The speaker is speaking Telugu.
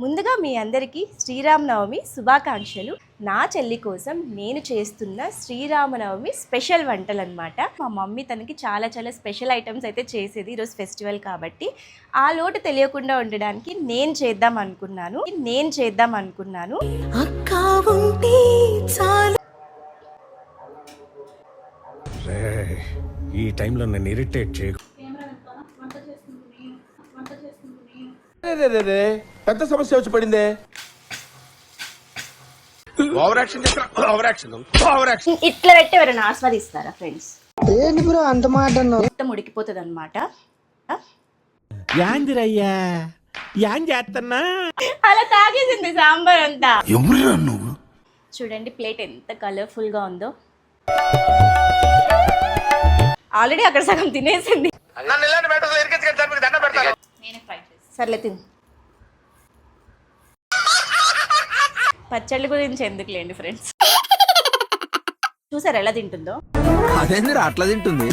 ముందుగా మీ అందరికీ శ్రీరామనవమి శుభాకాంక్షలు. నా చెల్లి కోసం నేను చేస్తున్న శ్రీరామనవమి స్పెషల్ వంటలు అనమాట. మా మమ్మీ తనకి చాలా చాలా స్పెషల్ ఐటమ్స్ అయితే చేసేది ఈరోజు ఫెస్టివల్ కాబట్టి. ఆ లోటు తెలియకుండా ఉండడానికి నేను చేద్దాం అనుకున్నాను. ఈ టైంలో నన్ను ఇరిటేట్ చేయకు. పెద్ద సమస్య వచ్చి పడిందే. ఇట్లా పెట్టి ఎవరైనా ఆస్వాదిస్తారా ఫ్రెండ్స్? ఏంటి బ్రో అంత మాట అన్నావు? మొత్తం ఉడికిపోతుంది అనమాట. యాందిరయ్యా యాన్ చేస్తున్నా అలా తాగేసింది సాంబార్ అంతా. నువ్వు చూడండి ప్లేట్ ఎంత కలర్ఫుల్ గా ఉందో. ఆల్రెడీ అక్కడ సగం తినేసింది. సర్లే తిను. పచ్చళ్ళ గురించి ఎందుకులేండి ఫ్రెండ్స్. చూసారు ఎలా తింటుందో? అదేంది అట్లా తింటుంది.